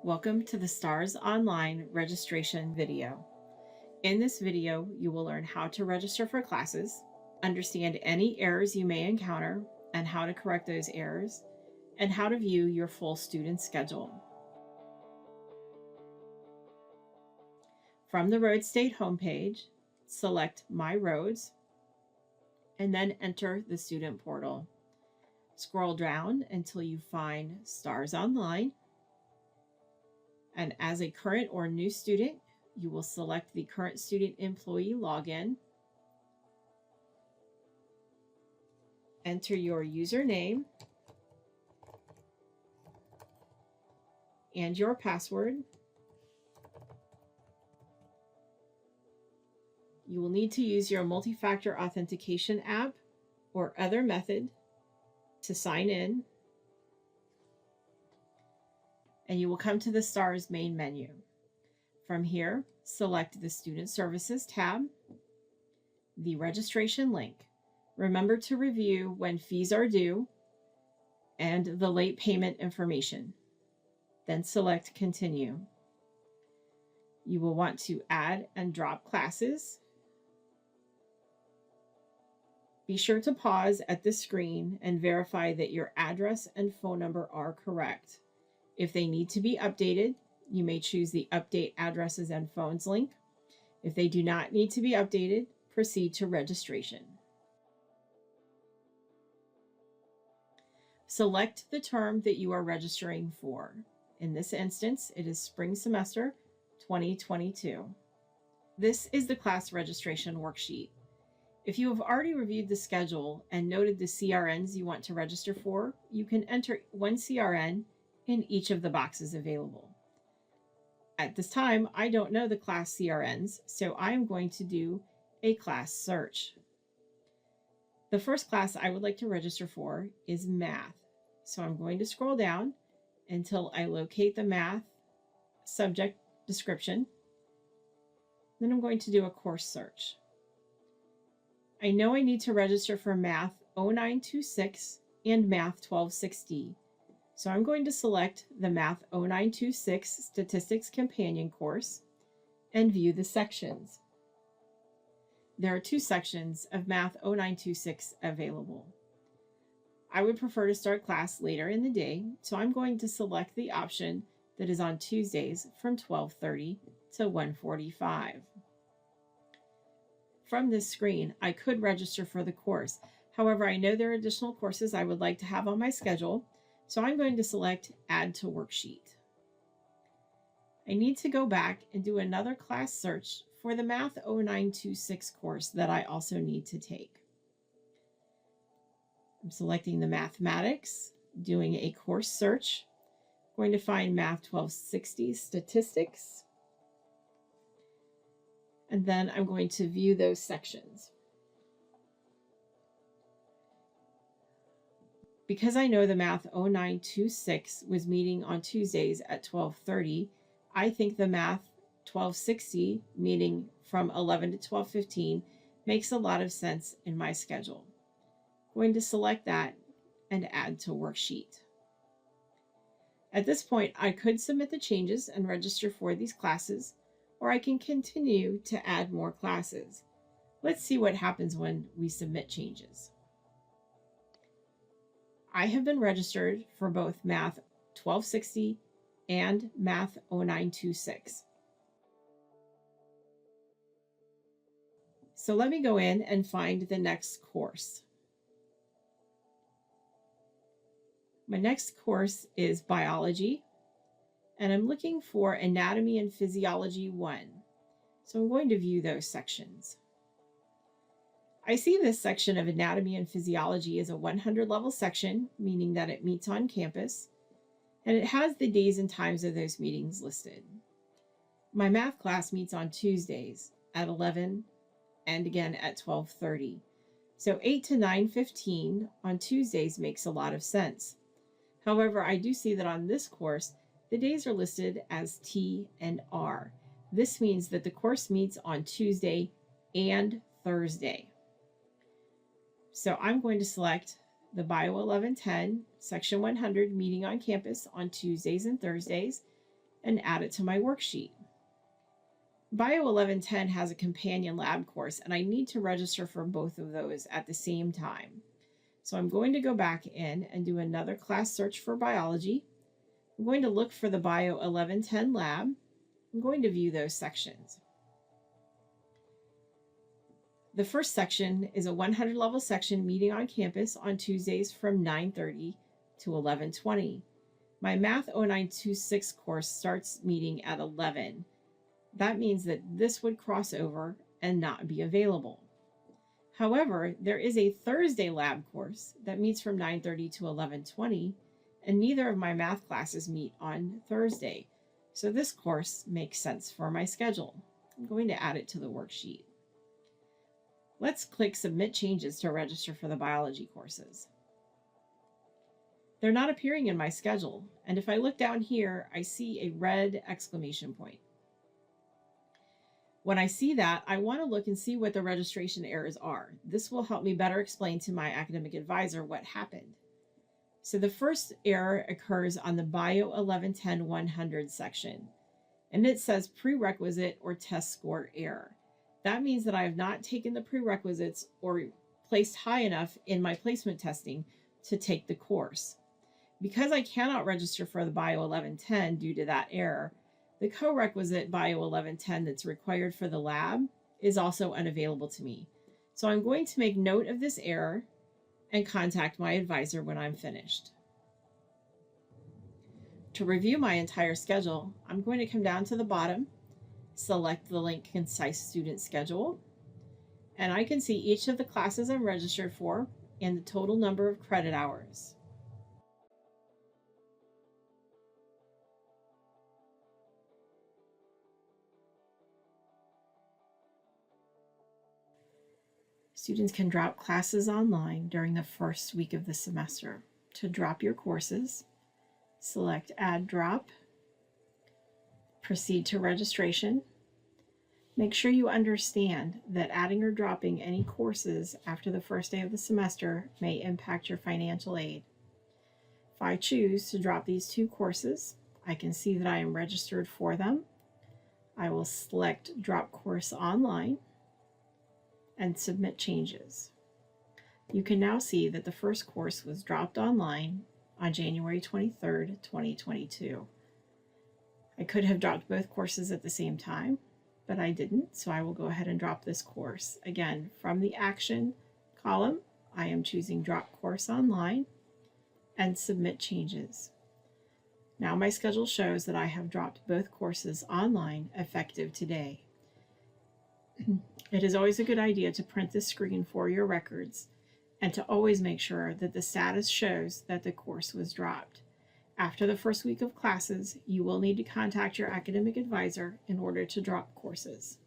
Welcome to the STARS Online registration video. In this video, you will learn how to register for classes, understand any errors you may encounter and how to correct those errors, and how to view your full student schedule. From the Rhodes State homepage, select My Rhodes, and then enter the student portal. Scroll down until you find STARS Online. And as a current or new student, you will select the current student employee login. Enter your username and your password. You will need to use your multi-factor authentication app or other method to sign in. And you will come to the STARS main menu. From here, select the Student Services tab, the registration link. Remember to review when fees are due and the late payment information. Then select Continue. You will want to add and drop classes. Be sure to pause at the screen and verify that your address and phone number are correct. If they need to be updated, you may choose the Update Addresses and Phones link. If they do not need to be updated, proceed to registration. Select the term that you are registering for. In this instance, it is spring semester 2022. This is the class registration worksheet. If you have already reviewed the schedule and noted the CRNs you want to register for, you can enter one CRN in each of the boxes available. At this time, I don't know the class CRNs, so I'm going to do a class search. The first class I would like to register for is math. So I'm going to scroll down until I locate the math subject description. Then I'm going to do a course search. I know I need to register for Math 0926 and Math 1260. So I'm going to select the Math 0926 Statistics Companion course and view the sections. There are two sections of Math 0926 available. I would prefer to start class later in the day, so I'm going to select the option that is on Tuesdays from 12:30 to 1:45. From this screen, I could register for the course. However, I know there are additional courses I would like to have on my schedule, so I'm going to select Add to Worksheet. I need to go back and do another class search for the Math 0926 course that I also need to take. I'm selecting the Mathematics, doing a course search. I'm going to find Math 1260 Statistics. And then I'm going to view those sections. Because I know the Math 0926 was meeting on Tuesdays at 12:30, I think the Math 1260 meeting from 11 to 12:15 makes a lot of sense in my schedule. I'm going to select that and add to worksheet. At this point, I could submit the changes and register for these classes, or I can continue to add more classes. Let's see what happens when we submit changes. I have been registered for both Math 1260 and Math 0926. So let me go in and find the next course. My next course is Biology, and I'm looking for Anatomy and Physiology 1. So I'm going to view those sections. I see this section of Anatomy and Physiology as a 100 level section, meaning that it meets on campus, and it has the days and times of those meetings listed. My math class meets on Tuesdays at 11 and again at 12:30. So 8 to 9:15 on Tuesdays makes a lot of sense. However, I do see that on this course, the days are listed as T and R. This means that the course meets on Tuesday and Thursday. So I'm going to select the Bio 1110 Section 100 meeting on campus on Tuesdays and Thursdays, and add it to my worksheet. Bio 1110 has a companion lab course, and I need to register for both of those at the same time. So I'm going to go back in and do another class search for biology. I'm going to look for the Bio 1110 lab. I'm going to view those sections. The first section is a 100 level section meeting on campus on Tuesdays from 9:30 to 11:20. My Math 0926 course starts meeting at 11. That means that this would cross over and not be available. However, there is a Thursday lab course that meets from 9:30 to 11:20, and neither of my math classes meet on Thursday. So this course makes sense for my schedule. I'm going to add it to the worksheet. Let's click Submit Changes to register for the biology courses. They're not appearing in my schedule, and if I look down here, I see a red exclamation point. When I see that, I want to look and see what the registration errors are. This will help me better explain to my academic advisor what happened. So the first error occurs on the Bio 1110 100 section, and it says prerequisite or test score error. That means that I have not taken the prerequisites or placed high enough in my placement testing to take the course. Because I cannot register for the Bio 1110 due to that error, the co-requisite Bio 1110 that's required for the lab is also unavailable to me. So I'm going to make note of this error and contact my advisor when I'm finished. To review my entire schedule, I'm going to come down to the bottom, select the link Concise Student Schedule, and I can see each of the classes I'm registered for and the total number of credit hours. Students can drop classes online during the first week of the semester. To drop your courses, select Add Drop, proceed to registration. Make sure you understand that adding or dropping any courses after the first day of the semester may impact your financial aid. If I choose to drop these two courses, I can see that I am registered for them. I will select Drop Course Online and Submit Changes. You can now see that the first course was dropped online on January 23rd, 2022. I could have dropped both courses at the same time, but I didn't, so I will go ahead and drop this course. Again, from the Action column, I am choosing Drop Course Online and Submit Changes. Now my schedule shows that I have dropped both courses online effective today. It is always a good idea to print this screen for your records and to always make sure that the status shows that the course was dropped. After the first week of classes, you will need to contact your academic advisor in order to drop courses.